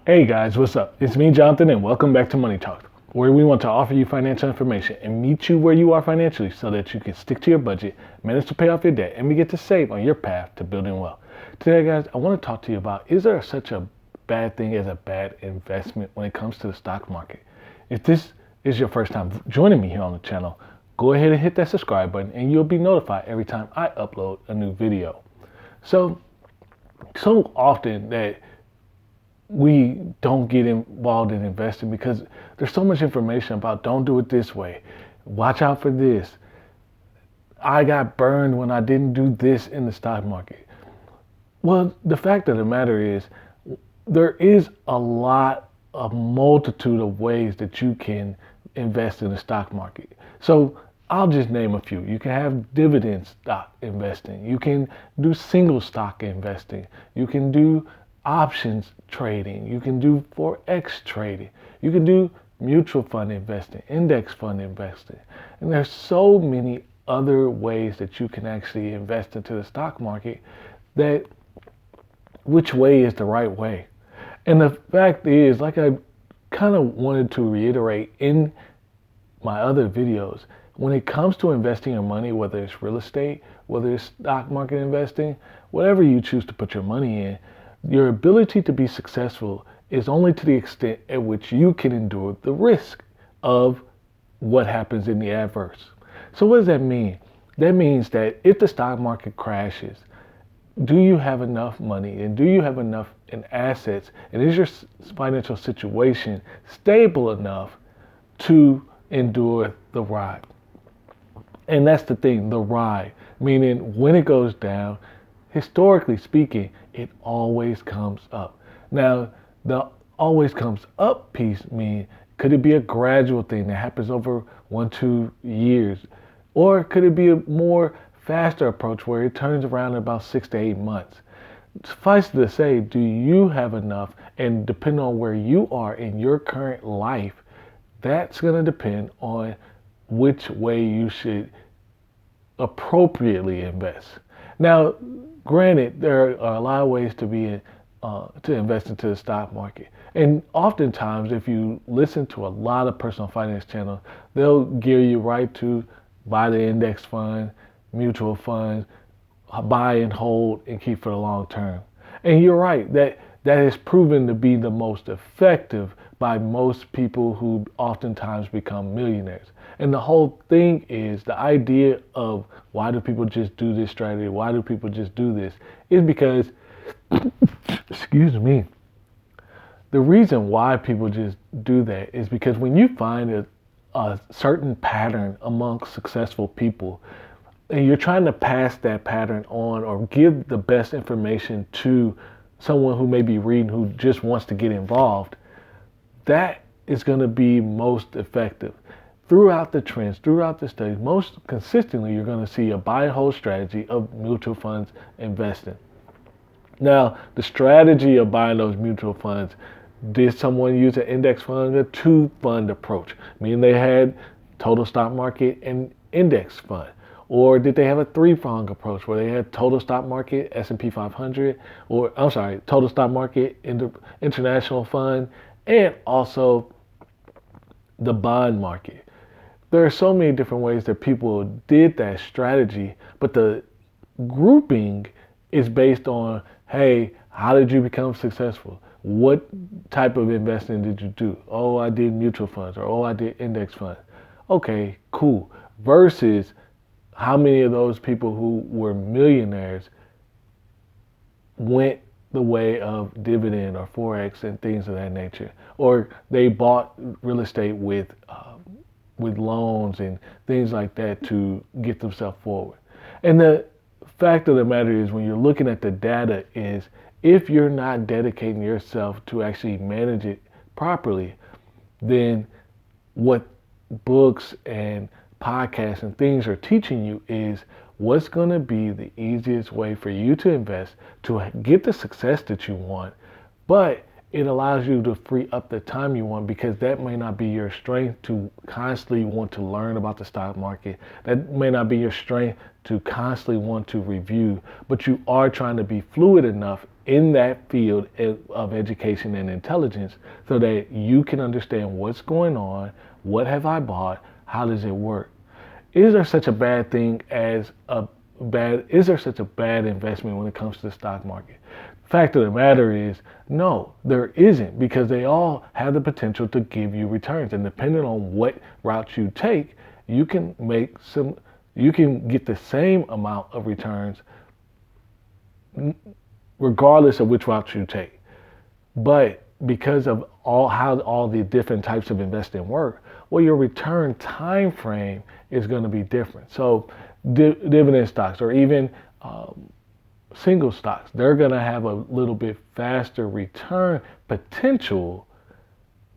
Hey guys, what's up? It's me, Jonathan, and welcome back to Money Talk, where we want to offer you financial information and meet you where you are financially so that you can stick to your budget, manage to pay off your debt, and begin to save on your path to building wealth. Today, guys, I want to talk to you about, is there such a bad thing as a bad investment when it comes to the stock market? If this is your first time joining me here on the channel, go ahead and hit that subscribe button and you'll be notified every time I upload a new video. So often that we don't get involved in investing because there's so much information about don't do it this way. Watch out for this. I got burned when I didn't do this in the stock market. Well, the fact of the matter is there is a multitude of ways that you can invest in the stock market. So I'll just name a few. You can have dividend stock investing. You can do single stock investing. You can do options trading. You can do forex trading. You can do mutual fund investing, index fund investing. And there's so many other ways that you can actually invest into the stock market that which way is the right way. And the fact is, like I kind of wanted to reiterate in my other videos, when it comes to investing your money, whether it's real estate, whether it's stock market investing, whatever you choose to put your money in, your ability to be successful is only to the extent at which you can endure the risk of what happens in the adverse. So what does that mean? That means that if the stock market crashes, do you have enough money and do you have enough in assets, and is your financial situation stable enough to endure the ride? And that's the thing, the ride, meaning when it goes down, historically speaking, it always comes up. Now, the always comes up piece means, could it be a gradual thing that happens over 1-2 years? Or could it be a more faster approach where it turns around in about 6 to 8 months? Suffice to say, do you have enough? And depending on where you are in your current life, that's going to depend on which way you should appropriately invest. Now, granted, there are a lot of ways to invest into the stock market. And oftentimes, if you listen to a lot of personal finance channels, they'll gear you right to buy the index fund, mutual funds, buy and hold and keep for the long term. And you're right, that has proven to be the most effective by most people who oftentimes become millionaires. And the whole thing is, the idea of why do people just do this strategy? Why do people just do this? Is because, excuse me, the reason why people just do that is because when you find a certain pattern amongst successful people, and you're trying to pass that pattern on or give the best information to someone who may be reading who just wants to get involved, that is going to be most effective. Throughout the trends, throughout the studies, most consistently, you're going to see a buy and hold strategy of mutual funds investing. Now, the strategy of buying those mutual funds, did someone use an index fund, a two-fund approach, meaning they had total stock market and index fund? Or did they have a three-pronged approach where they had total stock market, S&P 500, or I'm sorry, total stock market, international fund, and also the bond market? There are so many different ways that people did that strategy, but the grouping is based on, hey, how did you become successful? What type of investing did you do? Oh, I did mutual funds, or oh, I did index funds. Okay, cool. Versus how many of those people who were millionaires went the way of dividend or forex and things of that nature, or they bought real estate with loans and things like that to get themselves forward. And the fact of the matter is, when you're looking at the data, is if you're not dedicating yourself to actually manage it properly, then what books and podcasts and things are teaching you is what's going to be the easiest way for you to invest to get the success that you want, but it allows you to free up the time you want, because that may not be your strength to constantly want to learn about the stock market. That may not be your strength to constantly want to review, but you are trying to be fluid enough in that field of education and intelligence so that you can understand what's going on, what have I bought, how does it work. Is there such a bad thing as is there such a bad investment when it comes to the stock market? Fact of the matter is, no, there isn't, because they all have the potential to give you returns. And depending on what route you take, you can get the same amount of returns regardless of which route you take. But because of how all the different types of investing work, well, your return time frame is going to be different. So dividend stocks, or even single stocks, they're going to have a little bit faster return potential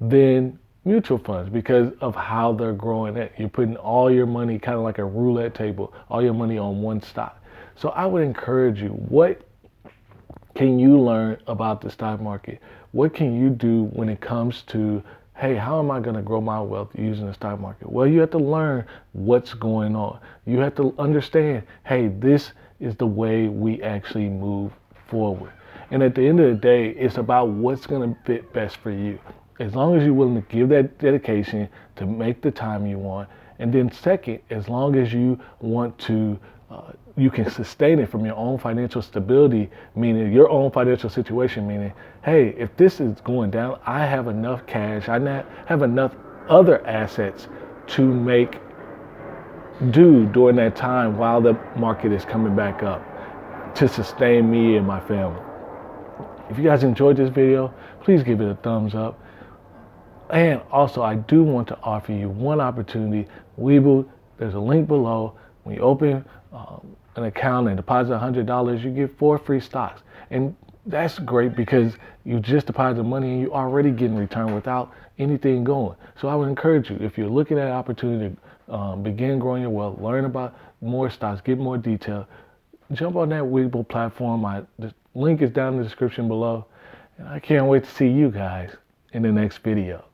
than mutual funds because of how they're growing it. You're putting all your money, kind of like a roulette table, all your money on one stock. So I would encourage you, what can you learn about the stock market? What can you do when it comes to, hey, how am I going to grow my wealth using the stock market? Well, you have to learn what's going on. You have to understand, hey, this is the way we actually move forward. And at the end of the day, it's about what's going to fit best for you. As long as you're willing to give that dedication to make the time you want. And then second, as long as you want to, you can sustain it from your own financial stability, meaning your own financial situation, meaning, hey, if this is going down, I have enough cash, I have enough other assets to make do during that time while the market is coming back up to sustain me and my family. If you guys enjoyed this video, please give it a thumbs up. And also, I do want to offer you one opportunity. There's a link below. When you open an account and deposit $100, you get 4 free stocks. And that's great because you just deposit money and you're already getting return without anything going. So I would encourage you, if you're looking at an opportunity to begin growing your wealth, learn about more stocks, get more detail, jump on that Webull platform. The link is down in the description below. And I can't wait to see you guys in the next video.